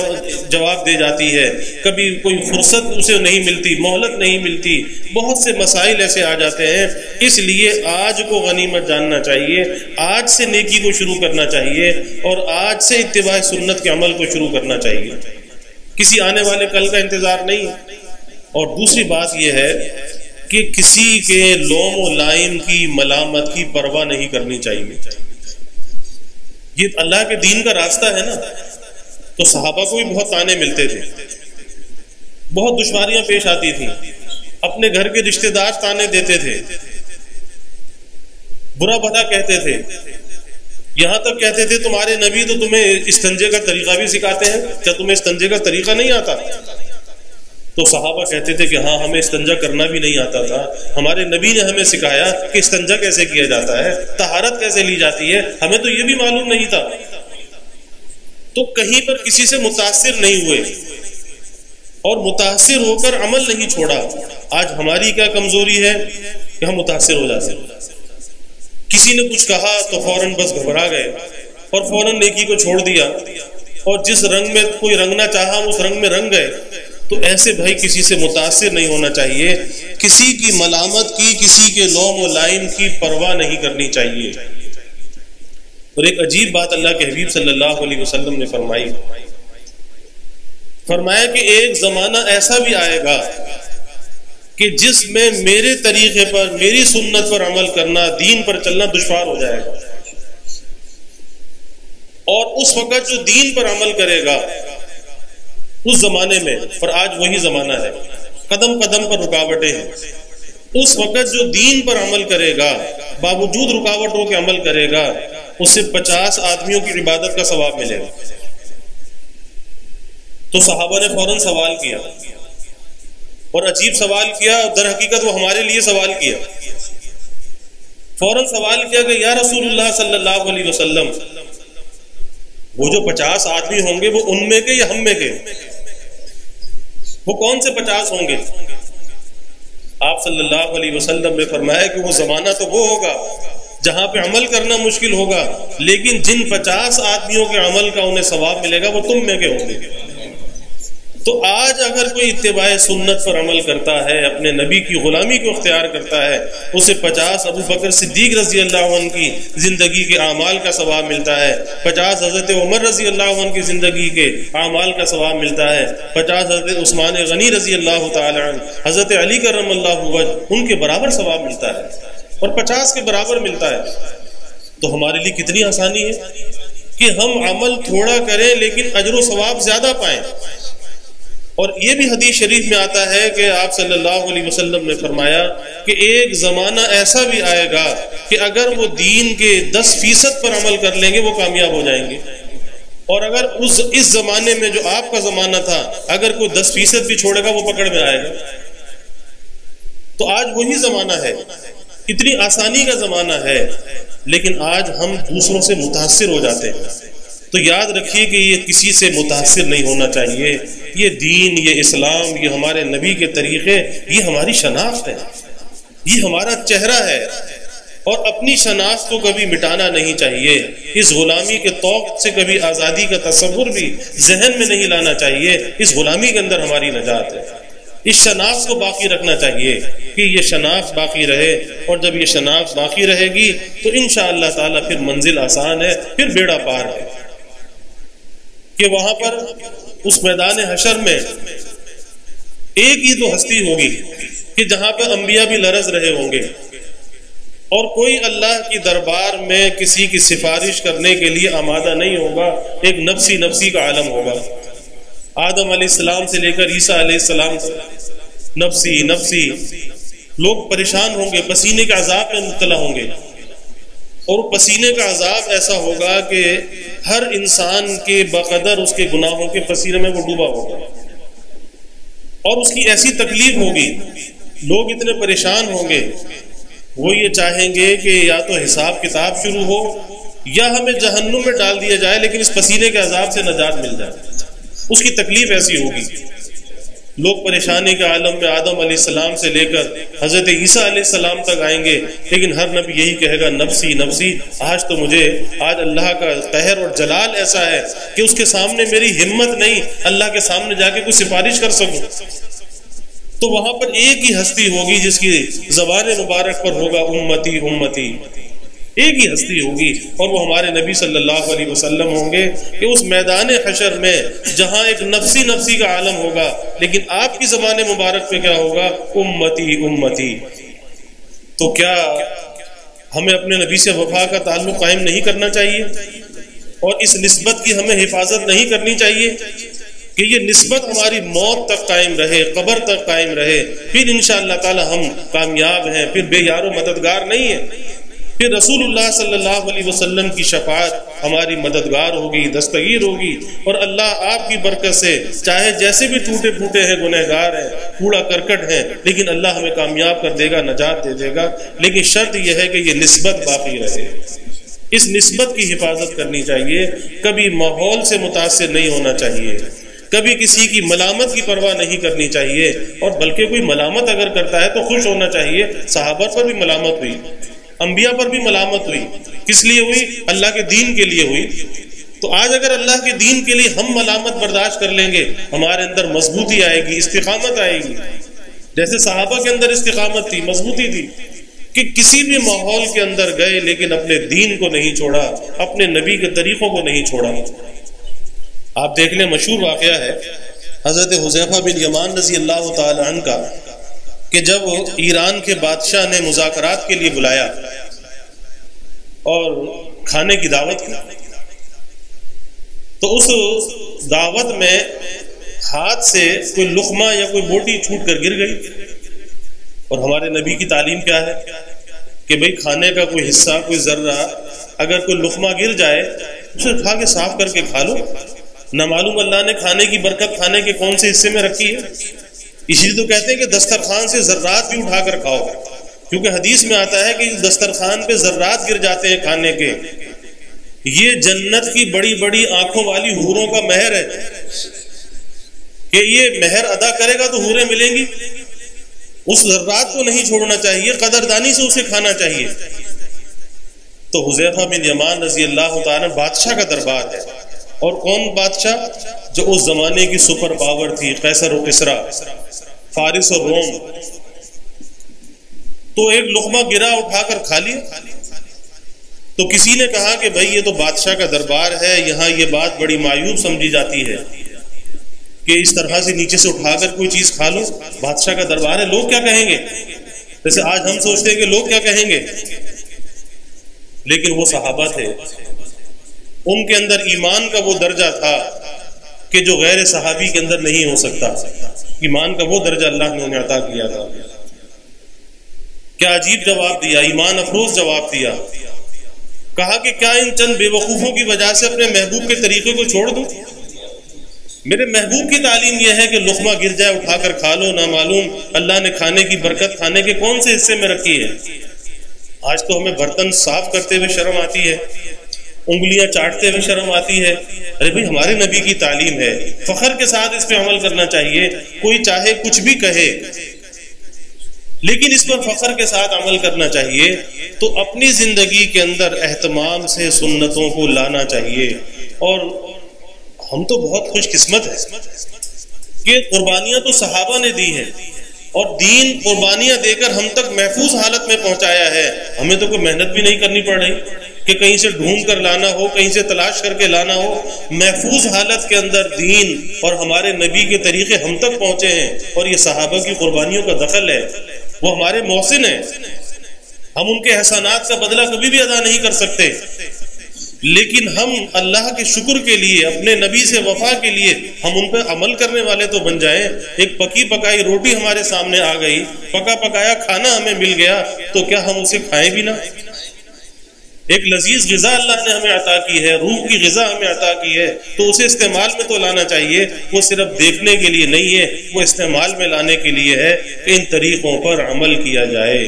جواب دے جاتی ہے، کبھی کوئی فرصت اسے نہیں ملتی، مہلت نہیں ملتی، بہت سے مسائل ایسے آ جاتے ہیں۔ اس لیے آج کو غنیمت جاننا چاہیے، آج سے نیکی کو شروع کرنا چاہیے، اور آج سے اتباع سنت کے عمل کو شروع کرنا چاہیے، کسی آنے والے کل کا انتظار نہیں۔ اور دوسری بات یہ ہے کہ کسی کے لوم و لائم کی، ملامت کی پرواہ نہیں کرنی چاہیے۔ یہ اللہ کے دین کا راستہ ہے نا، تو صحابہ کو بھی بہت تانے ملتے تھے، بہت دشواریاں پیش آتی تھیں، اپنے گھر کے رشتہ دار تانے دیتے تھے، برا بھلا کہتے تھے، یہاں تک کہتے تھے تمہارے نبی تو تمہیں استنجے کا طریقہ بھی سکھاتے ہیں، کیا تمہیں استنجے کا طریقہ نہیں آتا؟ تو صحابہ کہتے تھے کہ ہاں ہمیں استنجا کرنا بھی نہیں آتا تھا، ہمارے نبی نے ہمیں سکھایا کہ استنجا کیسے کیا جاتا ہے، طہارت کیسے لی جاتی ہے، ہمیں تو یہ بھی معلوم نہیں تھا۔ تو کہیں پر کسی سے متاثر نہیں ہوئے اور متاثر ہو کر عمل نہیں چھوڑا۔ آج ہماری کیا کمزوری ہے کہ ہم متاثر ہو جاتے ہیں، کسی نے کچھ کہا تو فوراً بس گھبرا گئے اور فوراً نیکی کو چھوڑ دیا، اور جس رنگ میں کوئی رنگنا چاہا اس رنگ میں رنگ گئے۔ تو ایسے بھائی کسی سے متاثر نہیں ہونا چاہیے، کسی کی ملامت کی، کسی کے لوم و لائم کی پرواہ نہیں کرنی چاہیے۔ اور ایک عجیب بات اللہ کے حبیب صلی اللہ علیہ وسلم نے فرمایا کہ ایک زمانہ ایسا بھی آئے گا کہ جس میں میرے طریقے پر، میری سنت پر عمل کرنا، دین پر چلنا دشوار ہو جائے گا، اور اس وقت جو دین پر عمل کرے گا اس زمانے میں، اور آج وہی زمانہ ہے، قدم قدم پر رکاوٹیں ہیں، اس وقت جو دین پر عمل کرے گا، باوجود رکاوٹوں کے عمل کرے گا، اسے 50 آدمیوں کی عبادت کا ثواب ملے گا۔ تو صحابہ نے فوراً سوال کیا، اور عجیب سوال کیا، در حقیقت وہ ہمارے لیے سوال کیا، فوراً سوال کیا کہ یا رسول اللہ صلی اللہ علیہ وسلم، وہ جو 50 آدمی ہوں گے وہ ان میں کے یا ہم میں کے؟ وہ کون سے 50 ہوں گے؟ آپ صلی اللہ علیہ وسلم نے فرمایا کہ وہ زمانہ تو وہ ہوگا جہاں پہ عمل کرنا مشکل ہوگا، لیکن جن 50 آدمیوں کے عمل کا انہیں ثواب ملے گا وہ تم میں کے ہوں گے۔ تو آج اگر کوئی اتباع سنت پر عمل کرتا ہے، اپنے نبی کی غلامی کو اختیار کرتا ہے، اسے 50 ابو بکر صدیق رضی اللہ عنہ کی زندگی کے اعمال کا ثواب ملتا ہے، 50 حضرت عمر رضی اللہ عنہ کی زندگی کے اعمال کا ثواب ملتا ہے، 50 حضرت عثمان غنی رضی اللہ تعالی عنہ، حضرت علی کرم اللہ وجہ، ان کے برابر ثواب ملتا ہے اور 50 کے برابر ملتا ہے۔ تو ہمارے لیے کتنی آسانی ہے کہ ہم عمل تھوڑا کریں لیکن اجر و ثواب زیادہ پائیں۔ اور یہ بھی حدیث شریف میں آتا ہے کہ آپ صلی اللہ علیہ وسلم نے فرمایا کہ ایک زمانہ ایسا بھی آئے گا کہ اگر وہ دین کے 10% پر عمل کر لیں گے وہ کامیاب ہو جائیں گے، اور اگر اس زمانے میں جو آپ کا زمانہ تھا اگر کوئی 10% بھی چھوڑے گا وہ پکڑ میں آئے گا۔ تو آج وہی زمانہ ہے، اتنی آسانی کا زمانہ ہے، لیکن آج ہم دوسروں سے متاثر ہو جاتے ہیں۔ تو یاد رکھیے کہ یہ کسی سے متاثر نہیں ہونا چاہیے۔ یہ دین، یہ اسلام، یہ ہمارے نبی کے طریقے، یہ ہماری شناخت ہے، یہ ہمارا چہرہ ہے، اور اپنی شناخت کو کبھی مٹانا نہیں چاہیے۔ اس غلامی کے طوق سے کبھی آزادی کا تصور بھی ذہن میں نہیں لانا چاہیے۔ اس غلامی کے اندر ہماری نجات ہے، اس شناخت کو باقی رکھنا چاہیے کہ یہ شناخت باقی رہے، اور جب یہ شناخت باقی رہے گی تو انشاءاللہ تعالیٰ پھر منزل آسان ہے، پھر بیڑا پار ہے، کہ وہاں پر اس میدان حشر میں ایک ہی تو ہستی ہوگی کہ جہاں پر انبیاء بھی لرز رہے ہوں گے، اور کوئی اللہ کی دربار میں کسی کی سفارش کرنے کے لیے آمادہ نہیں ہوگا۔ ایک نفسی نفسی کا عالم ہوگا، آدم علیہ السلام سے لے کر عیسیٰ علیہ السلام تک نفسی نفسی، لوگ پریشان ہوں گے، پسینے کے عذاب میں مبتلا ہوں گے، اور پسینے کا عذاب ایسا ہوگا کہ ہر انسان کے بقدر اس کے گناہوں کے پسینے میں وہ ڈوبا ہوگا، اور اس کی ایسی تکلیف ہوگی، لوگ اتنے پریشان ہوں گے، وہ یہ چاہیں گے کہ یا تو حساب کتاب شروع ہو یا ہمیں جہنم میں ڈال دیا جائے، لیکن اس پسینے کے عذاب سے نجات مل جائے۔ اس کی تکلیف ایسی ہوگی، لوگ پریشانی کے عالم میں آدم علیہ السلام سے لے کر حضرت عیسیٰ علیہ السلام تک آئیں گے، لیکن ہر نبی یہی کہے گا نفسی نفسی۔ آج تو مجھے اللہ کا قہر اور جلال ایسا ہے کہ اس کے سامنے میری ہمت نہیں اللہ کے سامنے جا کے کوئی سفارش کر سکوں۔ تو وہاں پر ایک ہی ہستی ہوگی جس کی زبان مبارک پر ہوگا امتی امتی، ایک ہی ہستی ہوگی، اور وہ ہمارے نبی صلی اللہ علیہ وسلم ہوں گے کہ اس میدان حشر میں جہاں ایک نفسی نفسی کا عالم ہوگا، لیکن آپ کی زبان مبارک پہ کیا ہوگا؟ امتی امتی۔ تو کیا ہمیں اپنے نبی سے وفا کا تعلق قائم نہیں کرنا چاہیے، اور اس نسبت کی ہمیں حفاظت نہیں کرنی چاہیے کہ یہ نسبت ہماری موت تک قائم رہے، قبر تک قائم رہے؟ پھر انشاءاللہ تعالی ہم کامیاب ہیں، پھر بے یار و مددگار نہیں ہیں، پھر رسول اللہ صلی اللہ علیہ وسلم کی شفاعت ہماری مددگار ہوگی، دستگیر ہوگی، اور اللہ آپ کی برکت سے چاہے جیسے بھی ٹوٹے پھوٹے ہیں، گنہگار ہیں، کوڑا کرکٹ ہیں، لیکن اللہ ہمیں کامیاب کر دے گا، نجات دے دے گا۔ لیکن شرط یہ ہے کہ یہ نسبت باقی رہے، اس نسبت کی حفاظت کرنی چاہیے، کبھی ماحول سے متاثر نہیں ہونا چاہیے، کبھی کسی کی ملامت کی پرواہ نہیں کرنی چاہیے، اور بلکہ کوئی ملامت اگر کرتا ہے تو خوش ہونا چاہیے۔ صحابہ پر بھی ملامت ہوئی، انبیاء پر بھی ملامت ہوئی، کس لیے ہوئی؟ اللہ کے دین کے لیے ہوئی۔ تو آج اگر اللہ کے دین کے لیے ہم ملامت برداشت کر لیں گے، ہمارے اندر مضبوطی آئے گی، استقامت آئے گی، جیسے صحابہ کے اندر استقامت تھی، مضبوطی تھی، کہ کسی بھی ماحول کے اندر گئے لیکن اپنے دین کو نہیں چھوڑا، اپنے نبی کے طریقوں کو نہیں چھوڑا۔ آپ دیکھ لیں، مشہور واقعہ ہے حضرت حذیفہ بن یمان رضی اللہ تعالی عنہ کا، کہ جب ایران کے بادشاہ نے مذاکرات کے لیے بلایا اور کھانے کی دعوت کی، تو اس دعوت میں ہاتھ سے کوئی لقمہ یا کوئی بوٹی چھوٹ کر گر گئی، اور ہمارے نبی کی تعلیم کیا ہے کہ بھئی کھانے کا کوئی حصہ، کوئی ذرہ، اگر کوئی لقمہ گر جائے اسے اٹھا کے صاف کر کے کھا لو، نہ معلوم اللہ نے کھانے کی برکت کھانے کے کون سے حصے میں رکھی ہے۔ اسی لیے تو کہتے ہیں کہ دسترخوان سے ذرات بھی اٹھا کر کھاؤ، کیونکہ حدیث میں آتا ہے کہ دسترخوان پہ ذرات گر جاتے ہیں کھانے کے، یہ جنت کی بڑی بڑی آنکھوں والی حوروں کا مہر ہے کہ یہ مہر ادا کرے گا تو حوریں ملیں گی، اس ذرات کو نہیں چھوڑنا چاہیے، قدردانی سے اسے کھانا چاہیے۔ تو حذیفہ بن یمان رضی اللہ تعالیٰ بادشاہ کا دربار ہے، اور کون بادشاہ؟ جو اس زمانے کی سپر پاور تھی، قیصر و کسریٰ، فارس اور روم۔ تو ایک لقمہ گرا، اٹھا کر کھا لیا۔ تو کسی نے کہا کہ بھائی یہ تو بادشاہ کا دربار ہے، یہاں یہ بات بڑی معیوب سمجھی جاتی ہے کہ اس طرح سے نیچے سے اٹھا کر کوئی چیز کھا لو، بادشاہ کا دربار ہے، لوگ کیا کہیں گے؟ جیسے آج ہم سوچتے ہیں کہ لوگ کیا کہیں گے، لیکن وہ صحابہ تھے، ان کے اندر ایمان کا وہ درجہ تھا کہ جو غیر صحابی کے اندر نہیں ہو سکتا۔ ایمان کا وہ درجہ اللہ نے انہیں عطا کیا تھا۔ کیا عجیب جواب دیا، ایمان افروز جواب دیا۔ کہا کہ کیا ان چند بے وقوفوں کی وجہ سے اپنے محبوب کے طریقے کو چھوڑ دوں؟ میرے محبوب کی تعلیم یہ ہے کہ لقمہ گر جائے اٹھا کر کھا لو، نہ معلوم اللہ نے کھانے کی برکت کھانے کے کون سے حصے میں رکھی ہے۔ آج تو ہمیں برتن صاف کرتے ہوئے شرم آتی ہے، انگلیاں چاٹتے ہوئے شرم آتی ہے۔ ارے بھائی ہمارے نبی کی تعلیم ہے، فخر کے ساتھ اس پہ عمل کرنا چاہیے۔ کوئی چاہے کچھ بھی کہے، لیکن اس پر فخر کے ساتھ عمل کرنا چاہیے۔ تو اپنی زندگی کے اندر اہتمام سے سنتوں کو لانا چاہیے۔ اور ہم تو بہت خوش قسمت ہیں کہ قربانیاں تو صحابہ نے دی ہیں، اور دین قربانیاں دے کر ہم تک محفوظ حالت میں پہنچایا ہے۔ ہمیں تو کوئی محنت بھی نہیں کرنی پڑ رہی کہ کہیں سے ڈھونڈ کر لانا ہو، کہیں سے تلاش کر کے لانا ہو۔ محفوظ حالت کے اندر دین اور ہمارے نبی کے طریقے ہم تک پہنچے ہیں، اور یہ صحابہ کی قربانیوں کا دخل ہے۔ وہ ہمارے محسن ہیں، ہم ان کے احسانات کا بدلہ کبھی بھی ادا نہیں کر سکتے، لیکن ہم اللہ کے شکر کے لیے، اپنے نبی سے وفا کے لیے ہم ان پہ عمل کرنے والے تو بن جائیں۔ ایک پکی پکائی روٹی ہمارے سامنے آ گئی، پکا پکایا کھانا ہمیں مل گیا، تو کیا ہم اسے کھائیں بھی نہ؟ ایک لذیذ غذا اللہ نے ہمیں عطا کی ہے، روح کی غذا ہمیں عطا کی ہے، تو اسے استعمال میں تو لانا چاہیے۔ وہ صرف دیکھنے کے لیے نہیں ہے، وہ استعمال میں لانے کے لیے ہے کہ ان طریقوں پر عمل کیا جائے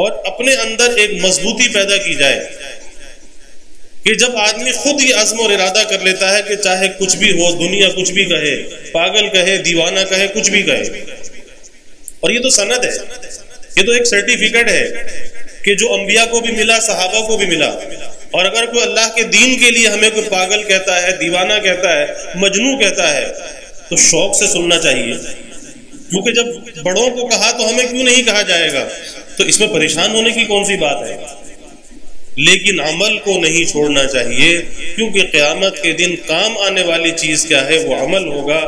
اور اپنے اندر ایک مضبوطی پیدا کی جائے کہ جب آدمی خود ہی عزم اور ارادہ کر لیتا ہے کہ چاہے کچھ بھی ہو، دنیا کچھ بھی کہے، پاگل کہے، دیوانہ کہے، کچھ بھی کہے۔ اور یہ تو سند ہے، یہ تو ایک سرٹیفکیٹ ہے کہ جو انبیاء کو بھی ملا، صحابہ کو بھی ملا۔ اور اگر کوئی اللہ کے دین کے لیے ہمیں کوئی پاگل کہتا ہے، دیوانہ کہتا ہے، مجنون کہتا ہے، تو شوق سے سننا چاہیے، کیونکہ جب بڑوں کو کہا تو ہمیں کیوں نہیں کہا جائے گا؟ تو اس میں پریشان ہونے کی کون سی بات ہے؟ لیکن عمل کو نہیں چھوڑنا چاہیے، کیونکہ قیامت کے دن کام آنے والی چیز کیا ہے؟ وہ عمل ہوگا،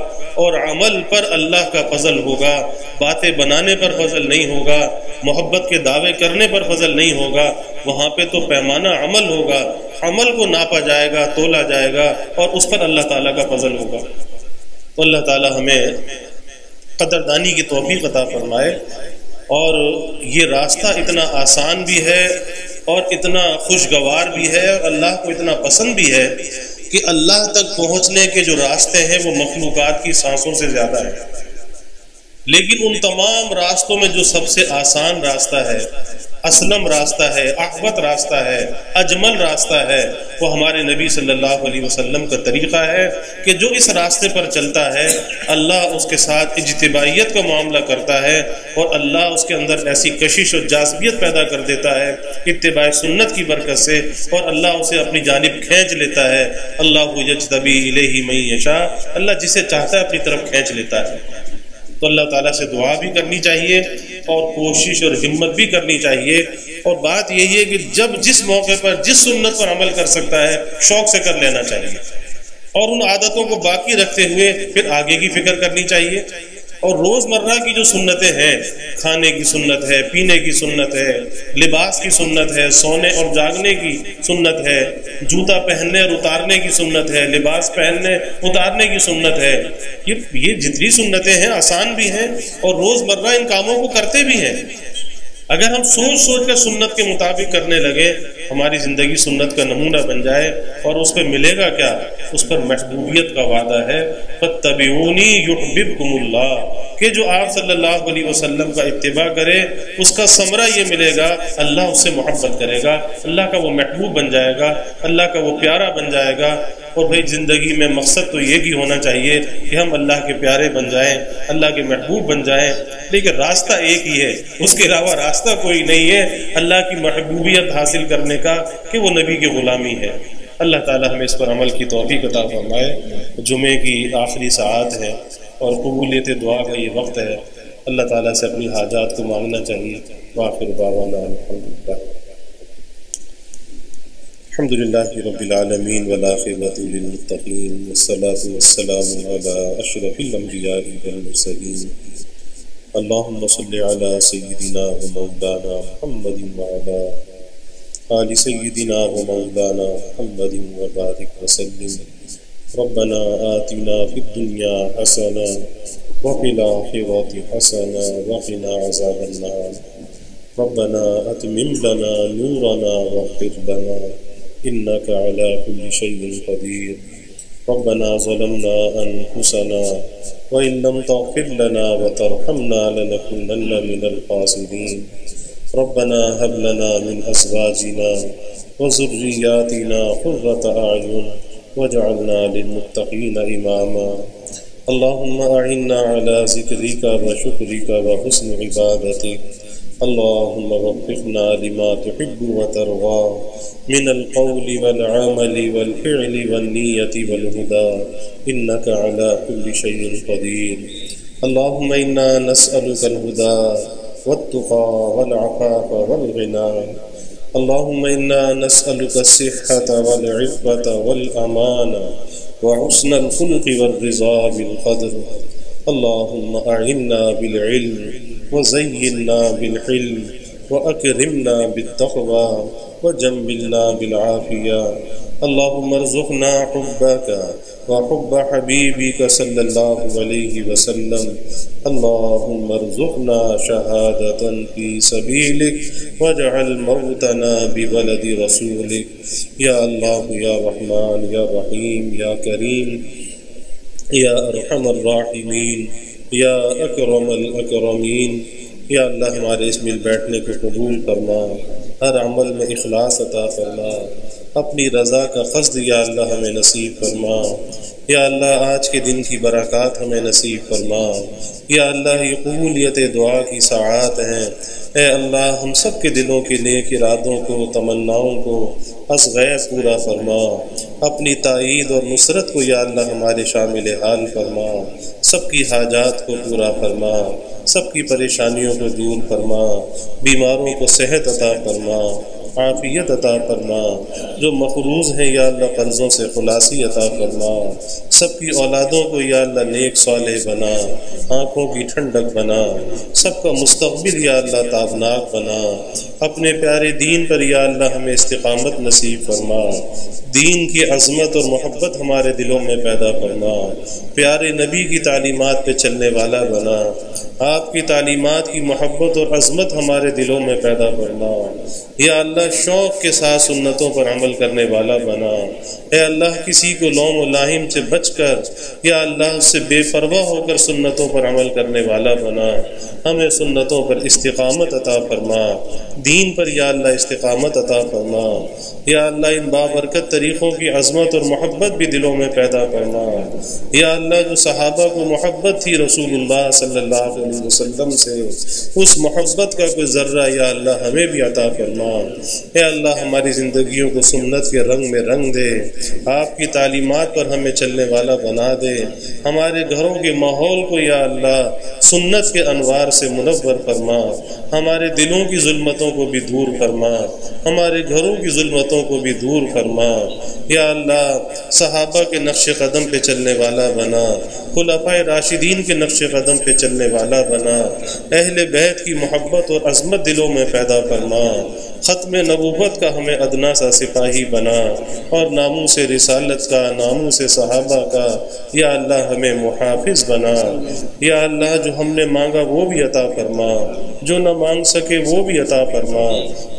اور عمل پر اللہ کا فضل ہوگا۔ باتیں بنانے پر فضل نہیں ہوگا، محبت کے دعوے کرنے پر فضل نہیں ہوگا، وہاں پہ تو پیمانہ عمل ہوگا، عمل کو ناپا جائے گا، تولا جائے گا، اور اس پر اللہ تعالیٰ کا فضل ہوگا۔ تو اللہ تعالیٰ ہمیں قدردانی کی توفیق عطا فرمائے۔ اور یہ راستہ اتنا آسان بھی ہے اور اتنا خوشگوار بھی ہے، اور اللہ کو اتنا پسند بھی ہے کہ اللہ تک پہنچنے کے جو راستے ہیں وہ مخلوقات کی سانسوں سے زیادہ ہے۔ لیکن ان تمام راستوں میں جو سب سے آسان راستہ ہے، اسلم راستہ ہے، احوط راستہ ہے، اجمل راستہ ہے، وہ ہمارے نبی صلی اللہ علیہ وسلم کا طریقہ ہے کہ جو اس راستے پر چلتا ہے اللہ اس کے ساتھ اجتباعیت کا معاملہ کرتا ہے، اور اللہ اس کے اندر ایسی کشش اور جاذبیت پیدا کر دیتا ہے اتباع سنت کی برکت سے، اور اللہ اسے اپنی جانب کھینچ لیتا ہے۔ اللہ یجتبی الیہ من یشاء، اللہ جسے چاہتا ہے اپنی طرف کھینچ لیتا ہے۔ تو اللہ تعالیٰ سے دعا بھی کرنی چاہیے اور کوشش اور ہمت بھی کرنی چاہیے۔ اور بات یہی ہے کہ جب جس موقع پر جس سنت پر عمل کر سکتا ہے شوق سے کر لینا چاہیے، اور ان عادتوں کو باقی رکھتے ہوئے پھر آگے کی فکر کرنی چاہیے۔ اور روزمرہ کی جو سنتیں ہیں، کھانے کی سنت ہے، پینے کی سنت ہے، لباس کی سنت ہے، سونے اور جاگنے کی سنت ہے، جوتا پہننے اور اتارنے کی سنت ہے، لباس پہننے اتارنے کی سنت ہے، یہ جتنی سنتیں ہیں آسان بھی ہیں اور روزمرہ ان کاموں کو کرتے بھی ہیں۔ اگر ہم سوچ سوچ کر سنت کے مطابق کرنے لگے، ہماری زندگی سنت کا نمونہ بن جائے، اور اس پہ ملے گا کیا؟ اس پر محبوبیت کا وعدہ ہے، فَاتَّبِعُونِي يُحْبِبْكُمُ اللَّهُ، کہ جو آپ صلی اللہ علیہ وسلم کا اتباع کرے اس کا ثمرہ یہ ملے گا، اللہ اس سے محبت کرے گا، اللہ کا وہ محبوب بن جائے گا، اللہ کا وہ پیارا بن جائے گا۔ اور بھائی زندگی میں مقصد تو یہ بھی ہونا چاہیے کہ ہم اللہ کے پیارے بن جائیں، اللہ کے محبوب بن جائیں، لیکن راستہ ایک ہی ہے، اس کے علاوہ راستہ کوئی نہیں ہے اللہ کی محبوبیت حاصل کرنے کا کہ وہ نبی کی غلامی ہے۔ اللہ تعالی ہمیں اس پر عمل کی توفیق عطا فرمائے۔ جمعے کی آخری ساعت ہے اور قبولیت دعا کا یہ وقت ہے، اللہ تعالیٰ سے اپنی حاجات کو مانگنا چاہیے۔ وآخر دعوانا الحمد للہ رب العالمین والعاقبۃ للمتقین والصلاة والسلام علی اشرف الانبیاء والمرسلین اللہم صل علی سیدنا و مولانا محمد وعلی آل سیدنا و مولانا محمد وبارک وسلم۔ ربنا آتنا فی الدنیا حسنہ وفی الآخرۃ حسنہ وقنا عذاب النار۔ ربنا اتمم لنا نورنا واغفر لنا انک علی کل شیء قدیر۔ ربنا ظلمنا انفسنا وان لم تغفر لنا وترحمنا لنکونن من الخاسرین۔ ربنا هب لنا من ازواجنا وذرياتنا قرة اعین واجعلنا للمتقین اماما۔ اللهم اعنا على ذکرک وشکرک وحسن عبادتک۔ اللهم وفقنا لما تحب وترضى من القول والعمل والفعل والنية والهدى إنك على كل شيء قدير۔ اللهم إنا نسألك الهدى والتقى والعفاف والغنى۔ اللهم إنا نسألك الصحة والعفة والأمانة وحسن الخلق والرضا بالقدر۔ اللهم أعنا بالعلم وزينا بالحلم وأكرمنا بالتقوى وجملنا بالعافية۔ اللهم ارزقنا حبك وحب حبيبك صلى الله عليه وسلم۔ اللهم ارزقنا شهادة في سبيلك واجعل موتنا ببلد رسولك۔ يا الله يا رحمن يا رحيم يا كريم يا أرحم الراحمين یا اکرم الاکرمین۔ یا اللہ ہمارے اس مل بیٹھنے کو قبول فرما، ہر عمل میں اخلاص عطا فرما، اپنی رضا کا قصد یا اللہ ہمیں نصیب فرما۔ یا اللہ آج کے دن کی برکات ہمیں نصیب فرما۔ یا اللہ یہ قبولیت دعا کی ساعات ہیں، اے اللہ ہم سب کے دلوں کے نیک ارادوں کو، تمناؤں کو از غیب پورا فرما۔ اپنی تائید اور نصرت کو یا اللہ ہمارے شامل حال فرما، سب کی حاجات کو پورا فرما، سب کی پریشانیوں کو دور فرما، بیماروں کو صحت عطا فرما، عافیت عطا فرما، جو مقروض ہیں یا اللہ قرضوں سے خلاصی عطا فرما، سب کی اولادوں کو یا اللہ نیک صالح بنا، آنکھوں کی ٹھنڈک بنا، سب کا مستقبل یا اللہ تابناک بنا۔ اپنے پیارے دین پر یا اللہ ہمیں استقامت نصیب فرما، دین کی عظمت اور محبت ہمارے دلوں میں پیدا فرما، پیارے نبی کی تعلیمات پہ چلنے والا بنا، آپ کی تعلیمات کی محبت اور عظمت ہمارے دلوں میں پیدا فرما۔ یا اللہ شوق کے ساتھ سنتوں پر عمل کرنے والا بنا۔ اے اللہ کسی کو لوم و لاہم سے بچ کر یا اللہ اس سے بے پرواہ ہو کر سنتوں پر عمل کرنے والا بنا۔ ہمیں سنتوں پر استقامت عطا فرما، دین پر یا اللہ استقامت عطا فرما۔ یا اللہ ان بابرکت طریقوں کی عظمت اور محبت بھی دلوں میں پیدا فرما۔ یا اللہ جو صحابہ کو محبت تھی رسول اللہ صلی اللہ علیہ وسلم سے، اس محبت کا کوئی ذرہ یا اللہ ہمیں بھی عطا فرما۔ اے اللہ ہماری زندگیوں کو سنت کے رنگ میں رنگ دے، آپ کی تعلیمات پر ہمیں چلنے والا بنا دے، ہمارے گھروں کے ماحول کو یا اللہ سنت کے انوار سے منور فرما، ہمارے دلوں کی ظلمتوں کو بھی دور فرما، ہمارے گھروں کی ظلمتوں کو بھی دور فرما۔ یا اللہ صحابہ کے نقش قدم پہ چلنے والا بنا، خلفائے راشدین کے نقش قدم پہ چلنے والا بنا، اہل بیت کی محبت اور عظمت دلوں میں پیدا فرما، ختم نبوت کا ہمیں ادنا سا سپاہی بنا، اور ناموس رسالت کا، ناموس صحابہ کا یا اللہ ہمیں محافظ بنا۔ یا اللہ جو ہم نے مانگا وہ بھی عطا فرما، جو نہ مانگ سکے وہ بھی عطا فرما،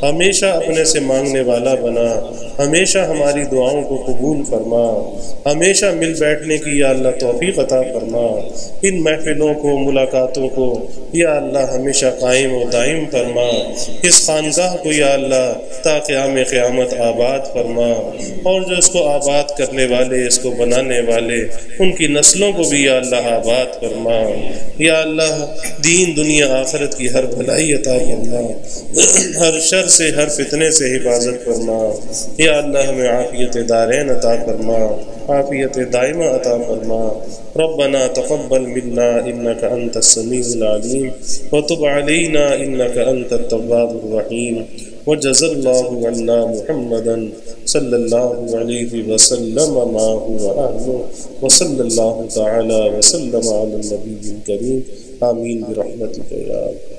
ہمیشہ اپنے سے مانگنے والا بنا، ہمیشہ ہماری دعاؤں کو قبول فرما، ہمیشہ مل بیٹھنے کی یا اللہ توفیق عطا فرما، ان محفلوں کو ملاقاتوں کو یا اللہ ہمیشہ قائم و دائم فرما، اس خانقاہ کو یا اللہ تا قیام قیامت آباد فرما، اور جو اس کو آباد کرنے والے، اس کو بنانے والے، ان کی نسلوں کو بھی یا اللہ آباد فرما، یا اللہ دین دنیا آخرت کی ہر بھلائی عطا فرما، ہر شر سے ہر فتنے سے حفاظت فرما، یا اللہ ہمیں عافیت دارین عطا فرما، عافیت دائمہ عطا فرما۔ ربنا تقبل منا انك انت السميع العليم وتب علينا انك انت التواب الرحيم وجزا الله عنا محمدا صلى الله عليه وسلم ما هو اهله وصلى الله تعالى وسلم على النبي الكريم آمين برحمتك يا رب۔